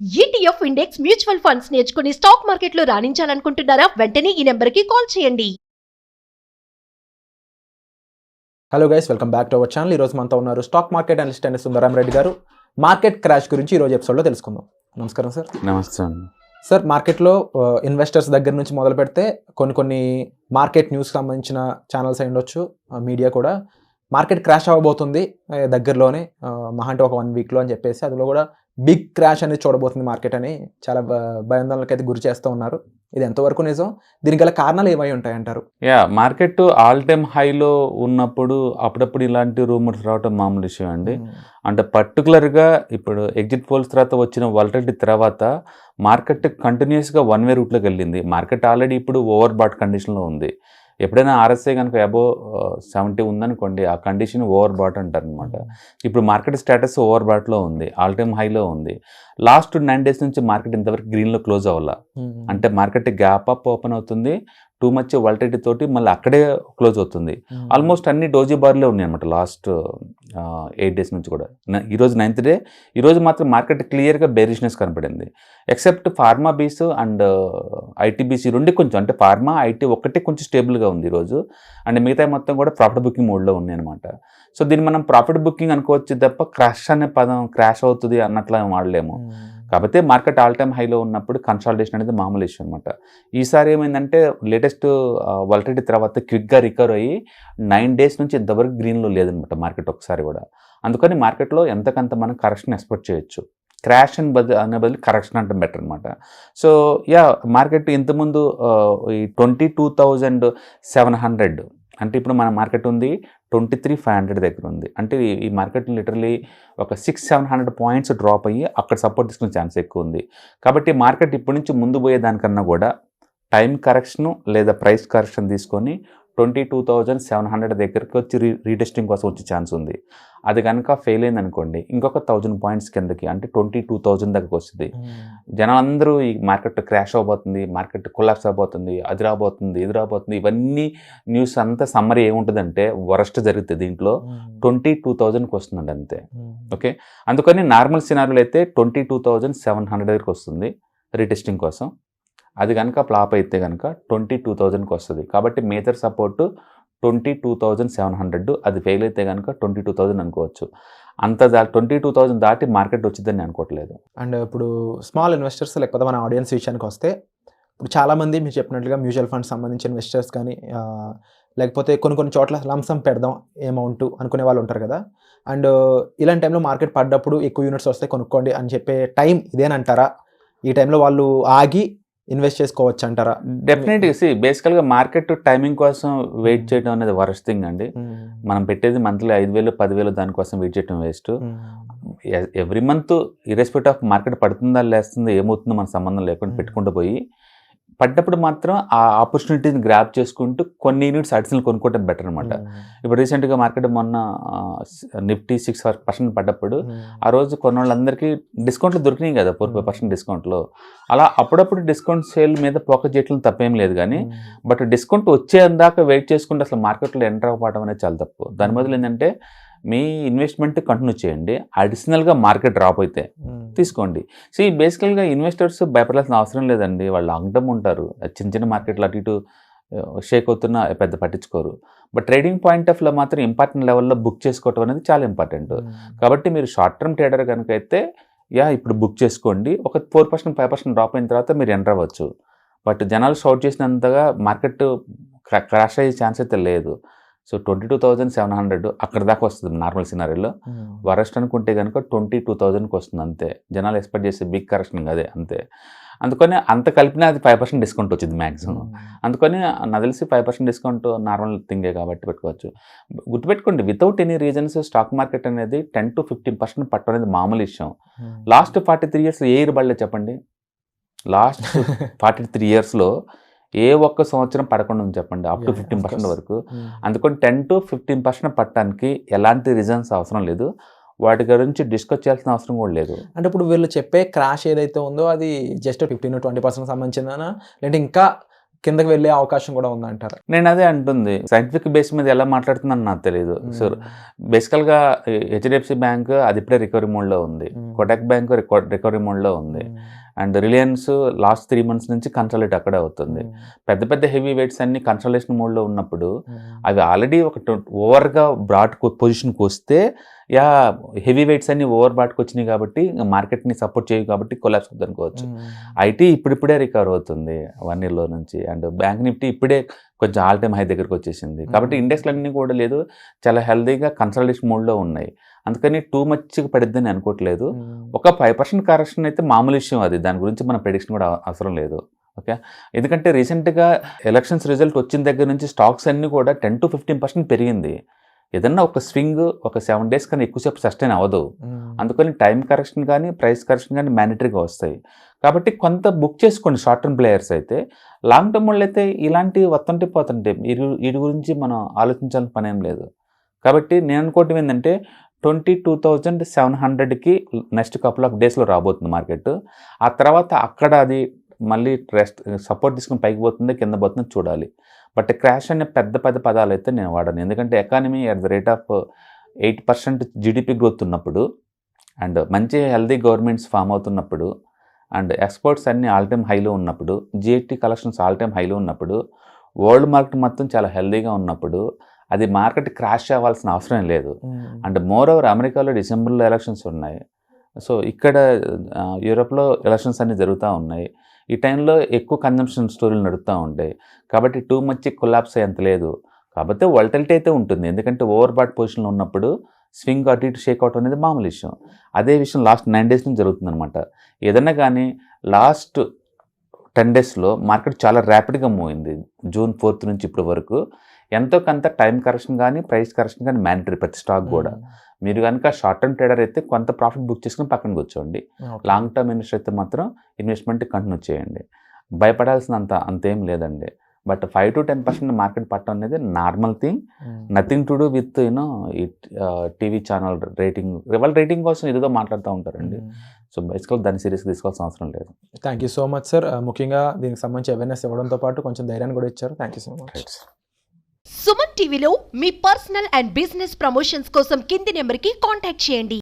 ETF index mutual funds నేర్చుకుని stock మార్కెట్లో రాణించాలనుకుంటున్నారా? వెంటనే ఈ నెంబర్కి కాల్ చేయండి. Hello guys, welcome back to our channel. ఈరోజు మనతో ఉన్నారు స్టాక్ మార్కెట్ అనలిస్ట్ అయిన సుందరం రెడ్డి గారు. మార్కెట్ క్రాష్ గురించి ఈరోజు ఎపిసోడ్లో తెలుసుకుందాం. నమస్కారం సార్. నమస్తే అండి. సార్, మార్కెట్లో ఇన్వెస్టర్స్ దగ్గర నుంచి మొదలు పెడితే కొన్ని మార్కెట్ న్యూస్కి సంబంధించిన ఛానల్స్ అయి ఉండొచ్చు, మీడియా కూడా మార్కెట్ క్రాష్ అవ్వబోతుంది దగ్గరలోనే, మహా అంటే ఒక 1 వీక్లో అని చెప్పేసి, అందులో కూడా బిగ్ క్రాష్ అనేది చూడబోతుంది మార్కెట్ అని చాలా భయాందోళనకైతే గురి చేస్తూ ఉన్నారు. ఇది ఎంతవరకు నిజం? దీనికి గల కారణాలు ఏమై ఉంటాయంటారు? మార్కెట్ ఆల్ టైమ్ హైలో ఉన్నప్పుడు అప్పుడప్పుడు ఇలాంటి రూమర్స్ రావటం మామూలు విషయం అండి. అంటే పర్టికులర్గా ఇప్పుడు ఎగ్జిట్ పోల్స్ తర్వాత వచ్చిన వాలటిలిటీ తర్వాత మార్కెట్ కంటిన్యూస్గా వన్ వే రూట్లోకి వెళ్ళింది. మార్కెట్ ఆల్రెడీ ఇప్పుడు ఓవర్ బాట్ కండిషన్లో ఉంది. ఎప్పుడైనా ఆర్ఎస్ఐ కనుక అబోవ్ 70 ఉందనుకోండి, ఆ కండిషన్ ఓవర్ బాట్ అంటారు అనమాట. ఇప్పుడు మార్కెట్ స్టేటస్ ఓవర్ బాట్లో ఉంది, ఆల్ టైమ్ హైలో ఉంది. లాస్ట్ 9 days నుంచి మార్కెట్ ఇంతవరకు గ్రీన్లో క్లోజ్ అవ్వాల. అంటే మార్కెట్ గ్యాప్ అప్ ఓపెన్ అవుతుంది, టూ మచ్ వాలటిలిటీ తోటి మళ్ళీ అక్కడే క్లోజ్ అవుతుంది. ఆల్మోస్ట్ అన్ని డోజీ బార్లే ఉన్నాయి అనమాట లాస్ట్ 8 days నుంచి కూడా. ఈరోజు 9th day, ఈరోజు మాత్రం మార్కెట్ క్లియర్గా బేరిష్నెస్ కనపడింది. ఎక్సెప్ట్ ఫార్మా బీస్ అండ్ ఐటీబీసీ రెండు కొంచెం, అంటే ఫార్మా ఐటీ ఒక్కటే కొంచెం స్టేబుల్గా ఉంది ఈరోజు, అండ్ మిగతా మొత్తం కూడా ప్రాఫిట్ బుకింగ్ మోడ్లో ఉన్నాయి అనమాట. సో దీన్ని మనం ప్రాఫిట్ బుకింగ్ అనుకోవచ్చు తప్ప క్రాష్ అనే పదం క్రాష్ అవుతుంది అన్నట్లా వాడలేము. కాకపోతే మార్కెట్ ఆల్ టైమ్ హైలో ఉన్నప్పుడు కన్సాలిడేషన్ అనేది మామూలు ఇష్యూ అనమాట. ఈసారి ఏమైందంటే లేటెస్ట్ వాలటిలిటీ తర్వాత క్విక్గా రికవర్ అయ్యి 9 days నుంచి ఇంతవరకు గ్రీన్లో లేదనమాట మార్కెట్ ఒకసారి కూడా. అందుకని మార్కెట్లో ఎంతకంత మనం కరెక్షన్ ఎక్స్పెక్ట్ చేయొచ్చు. క్రాష్ అనే బదులు కరెక్షన్ అంటే బెటర్ అనమాట. సో మార్కెట్ ఇంతకుముందు ఈ 22,700, అంటే ఇప్పుడు మన మార్కెట్ ఉంది 23,500 దగ్గర ఉంది. అంటే ఈ మార్కెట్ లిటరలీ ఒక 600-700 పాయింట్స్ డ్రాప్ అయ్యి అక్కడ సపోర్ట్ తీసుకునే ఛాన్స్ ఎక్కువ ఉంది. కాబట్టి మార్కెట్ ఇప్పటి నుంచి ముందు పోయేదానికన్నా కూడా టైం కరెక్షను లేదా ప్రైస్ కరెక్షన్ తీసుకొని 22,700 దగ్గరికి వచ్చి రీటెస్టింగ్ కోసం వచ్చే ఛాన్స్ ఉంది. అది కనుక ఫెయిల్ అయింది అనుకోండి, ఇంకొక 1000 పాయింట్స్ కిందకి, అంటే 22,000 దగ్గరకు వస్తుంది. జనాలందరూ ఈ మార్కెట్ క్రాష్ అవబోతుంది, మార్కెట్ కొలాప్స్ అవబోతుంది, అది రాబోతుంది, ఇది రాబోతుంది, ఇవన్నీ న్యూస్ అంతా సమ్మరీ ఏముంటుందంటే వరస్ట్ జరుగుతుంది. దీంట్లో 22,000కి వస్తుందండి అంతే. ఓకే, అందుకని నార్మల్ సినారీలో అయితే 22,700 దగ్గరికి వస్తుంది రీటెస్టింగ్ కోసం. అది కనుక ఫ్లాప్ అయితే కనుక 22,000కి వస్తుంది. కాబట్టి మేజర్ సపోర్టు 22,700, అది ఫెయిల్ అయితే కనుక 22,000 అనుకోవచ్చు. అంత 22,000 దాటి మార్కెట్ వచ్చిందని అనుకోవట్లేదు. అండ్ ఇప్పుడు స్మాల్ ఇన్వెస్టర్స్ లేకపోతే మన ఆడియన్స్ విషయానికి వస్తే, ఇప్పుడు చాలామంది మీరు చెప్పినట్లుగా మ్యూచువల్ ఫండ్స్ సంబంధించిన ఇన్వెస్టర్స్ కానీ, లేకపోతే కొన్ని చోట్ల లంసమ్ పెడదాం అమౌంట్ అనుకునే వాళ్ళు ఉంటారు కదా. అండ్ ఇలాంటి టైంలో మార్కెట్ పడ్డప్పుడు ఎక్కువ యూనిట్స్ వస్తే కొనుక్కోండి అని చెప్పే టైం ఇదేనంటారా? ఈ టైంలో వాళ్ళు ఆగి ఇన్వెస్ట్ చేసుకోవచ్చు అంటారా? డెఫినెట్గా బేసికల్గా మార్కెట్ టైమింగ్ కోసం వెయిట్ చేయడం అనేది వరస్ట్ థింగ్ అండి. మనం పెట్టేది మంత్లీ 5,000, 10,000 దానికోసం వెయిట్ చేయడం waste. Every month irrespective of market పడుతుందా లేస్తుందా ఏమవుతుందో మన సంబంధం లేకుండా పెట్టుకుంటూ పోయి పడ్డప్పుడు మాత్రం ఆ ఆపర్చునిటీని గ్రాప్ చేసుకుంటూ కొన్ని యూనిట్స్ అడిషనల్ కొనుక్కోవడం బెటర్ అనమాట. ఇప్పుడు రీసెంట్గా మార్కెట్ మొన్న నిఫ్టీ 6% పడ్డప్పుడు ఆ రోజు కొన్న వాళ్ళందరికీ డిస్కౌంట్లు దొరికినాయి కదా, 4-5% డిస్కౌంట్లో. అలా అప్పుడప్పుడు డిస్కౌంట్ సేల్ మీద పోక చేయడం తప్పేం లేదు, కానీ బట్ డిస్కౌంట్ వచ్చేందాక వెయిట్ చేసుకుంటే అసలు మార్కెట్లో ఎంటర్ అవ్వడం అనేది చాలా తప్పు. దాని బదులు ఏంటంటే మీ ఇన్వెస్ట్మెంట్ కంటిన్యూ చేయండి, అడిషనల్గా మార్కెట్ డ్రాప్ అయితే తీసుకోండి. బేసికల్గా ఇన్వెస్టర్స్ భయపడాల్సిన అవసరం లేదండి. వాళ్ళు లాంగ్ టర్మ్ ఉంటారు. చిన్న మార్కెట్లో అటు ఇటు షేక్ అవుతున్నా పెద్ద పట్టించుకోరు. బట్ ట్రేడింగ్ పాయింట్ ఆఫ్ లో మాత్రం ఇంపార్టెంట్ లెవెల్లో బుక్ చేసుకోవటం అనేది చాలా ఇంపార్టెంట్. కాబట్టి మీరు షార్ట్ టర్మ్ ట్రేడర్ కనుక అయితే ఇప్పుడు బుక్ చేసుకోండి. ఒక 4%, 5% డ్రాప్ అయిన తర్వాత మీరు ఎంటర్ అవ్వచ్చు. బట్ జనాలు షార్ట్ చేసినంతగా మార్కెట్ క్రాష్ అయ్యే ఛాన్స్ అయితే లేదు. సో 22,700 అక్కడ దాకా వస్తుంది నార్మల్ సినారీలో. వరస్ట్ అనుకుంటే కనుక 22,000కి వస్తుంది అంతే. జనాలు ఎక్స్పెక్ట్ చేసే బిగ్ కరెక్షన్ అదే అంతే. అందుకని అంత కలిపినా అది 5% డిస్కౌంట్ వచ్చింది మ్యాక్సిమం. అందుకని నాకు తెలిసి 5% డిస్కౌంట్ నార్మల్ థింగే కాబట్టి పెట్టుకోవచ్చు. గుర్తుపెట్టుకోండి, without any reasons stock market అనేది 10-15% పట్టడం అనేది మామూలు విషయం. లాస్ట్ 43 years ఏ ఇయర్ పడలేదు చెప్పండి? లాస్ట్ 43 yearsలో ఏ ఒక్క సంవత్సరం పడకుండా ఉంది చెప్పండి, అప్ టు 15% వరకు. అందుకని 10-15% పట్టడానికి ఎలాంటి రీజన్స్ అవసరం లేదు. వాటి గురించి డిస్కస్ చేయాల్సిన అవసరం కూడా లేదు. అంటే ఇప్పుడు వీళ్ళు చెప్పే క్రాష్ ఏదైతే ఉందో అది జస్ట్ 15-20% సంబంధించిందనా, లేదంటే ఇంకా కిందకి వెళ్ళే అవకాశం కూడా ఉందంటారా? నేను అదే అంటుంది, సైంటిఫిక్ బేస్ మీద ఎలా మాట్లాడుతుందని నాకు తెలియదు. సో బేసికల్గా హెచ్డిఎఫ్సి బ్యాంక్ అది ఇప్పుడే రికవరీ మోడ్లో ఉంది, కోటక్ బ్యాంక్ రికవరీ మోడ్లో ఉంది, అండ్ రిలయన్స్ లాస్ట్ 3 months నుంచి కన్సల్టేట్ అక్కడే అవుతుంది. పెద్ద పెద్ద హెవీ వెయిట్స్ అన్ని కన్సల్టేషన్ మోడ్లో ఉన్నప్పుడు అవి ఆల్రెడీ ఒక ఓవర్గా బ్రాడ్ పొజిషన్కి వస్తే యా హెవీ వెయిట్స్ అన్ని ఓవర్ బ్రాడ్కి వచ్చినాయి కాబట్టి మార్కెట్ని సపోర్ట్ చేయవు కాబట్టి కొలాప్స్ అవుతుంది అనుకోవచ్చు. ఐటీ ఇప్పుడిప్పుడే రికవర్ అవుతుంది 1 yearలో నుంచి, అండ్ బ్యాంక్ నిఫ్టీ ఇప్పుడే కొంచెం ఆల్ టైమ్ హై దగ్గరకు వచ్చేసింది. కాబట్టి ఇండెక్స్లన్నీ కూడా లేదు, చాలా హెల్దీగా కన్సల్టేషన్ మోడ్లో ఉన్నాయి. అందుకని టూ మచ్గా పడిద్దని అనుకోవట్లేదు. ఒక 5% కరెక్షన్ అయితే మామూలు విషయం, అది దాని గురించి మన ప్రెడిక్షన్ కూడా అవసరం లేదు. ఓకే, ఎందుకంటే రీసెంట్గా ఎలక్షన్స్ రిజల్ట్ వచ్చిన దగ్గర నుంచి స్టాక్స్ అన్నీ కూడా 10 to 15% పెరిగింది. ఏదన్నా ఒక స్వింగ్ ఒక 7 days కానీ ఎక్కువసేపు సస్టైన్ అవ్వదు. అందుకని టైం కరెక్షన్ కానీ ప్రైస్ కరెక్షన్ కానీ మ్యాండేటరీగా వస్తాయి. కాబట్టి కొంత బుక్ చేసుకోండి షార్ట్ టర్మ్ ప్లేయర్స్ అయితే. లాంగ్ టర్మ్ వాళ్ళు అయితే ఇలాంటి వస్తుంటే పోతుంటే వీటి గురించి మనం ఆలోచించాల్సిన పని ఏం లేదు. కాబట్టి నేను అనుకోవటం ఏంటంటే 22,700కి నెక్స్ట్ కపుల్ ఆఫ్ డేస్లో రాబోతుంది మార్కెట్. ఆ తర్వాత అక్కడ అది మళ్ళీ సపోర్ట్ తీసుకుని పైకి పోతుంది కింద పోతుంది చూడాలి. బట్ క్రాష్ అనే పెద్ద పదాలు అయితే నేను వాడను, ఎందుకంటే economy at the rate of 8% GDP growth ఉన్నప్పుడు, అండ్ మంచి హెల్దీ గవర్నమెంట్స్ ఫామ్ అవుతున్నప్పుడు, అండ్ ఎక్స్పోర్ట్స్ అన్ని ఆల్ టైమ్ హైలో ఉన్నప్పుడు, జిఎస్టీ కలెక్షన్స్ ఆల్ టైమ్ హైలో ఉన్నప్పుడు, వరల్డ్ మార్కెట్ మొత్తం చాలా హెల్దీగా ఉన్నప్పుడు అది మార్కెట్ క్రాష్ అవ్వాల్సిన అవసరం లేదు. అండ్ మోర్ ఓవర్ అమెరికాలో డిసెంబర్లో ఎలక్షన్స్ ఉన్నాయి, సో ఇక్కడ యూరోప్లో ఎలక్షన్స్ అన్నీ జరుగుతూ ఉన్నాయి. ఈ టైంలో ఎక్కువ కన్జంప్షన్ స్టోరీలు నడుస్తూ ఉంటాయి. కాబట్టి టూ మచ్ కొలాప్స్ అయ్యేంత లేదు. కాకపోతే వోల్టిలిటీ అయితే ఉంటుంది, ఎందుకంటే ఓవర్ బాట్ పొజిషన్లో ఉన్నప్పుడు స్వింగ్ అటు ఇటు షేక్ అవుట్ అనేది మామూలు విషయం. అదే విషయం లాస్ట్ 9 days నుంచి జరుగుతుందన్నమాట. ఏదన్నా కానీ లాస్ట్ 10 daysలో మార్కెట్ చాలా ర్యాపిడ్గా మూవ్ అయింది. June 4th నుంచి ఇప్పటి వరకు ఎంతో కొంత టైం కరెక్షన్ కానీ ప్రైస్ కరెక్షన్ కానీ మ్యాండటరీ ప్రతి స్టాక్ కూడా. మీరు కనుక షార్ట్ టర్మ్ ట్రేడర్ అయితే కొంత ప్రాఫిట్ బుక్ చేసుకుని పక్కన కూర్చోండి. లాంగ్ టర్మ్ ఇన్వెస్టర్ అయితే మాత్రం ఇన్వెస్ట్మెంట్ కంటిన్యూ చేయండి. భయపడాల్సిన అంతేం లేదండి. బట్ 5 to 10% మార్కెట్ పట్టడం అనేది normal thing, nothing to do with TV channel rating. వాళ్ళ రేటింగ్ కోసం ఏదో మాట్లాడుతూ ఉంటారండి. సో బేసికల్ దాన్ని సీరియస్గా తీసుకోవాల్సిన అవసరం లేదు. Thank you so much sir. ముఖ్యంగా దీనికి సంబంధించి అవేర్నెస్ ఇవ్వడంతో పాటు కొంచెం ధైర్యాన్ని కూడా ఇచ్చారు. Thank you so much. Suman టీవీలో మీ పర్సనల్ అండ్ బిజినెస్ ప్రమోషన్స్ కోసం కింది నెంబర్కి కాంటాక్ట్ చేయండి.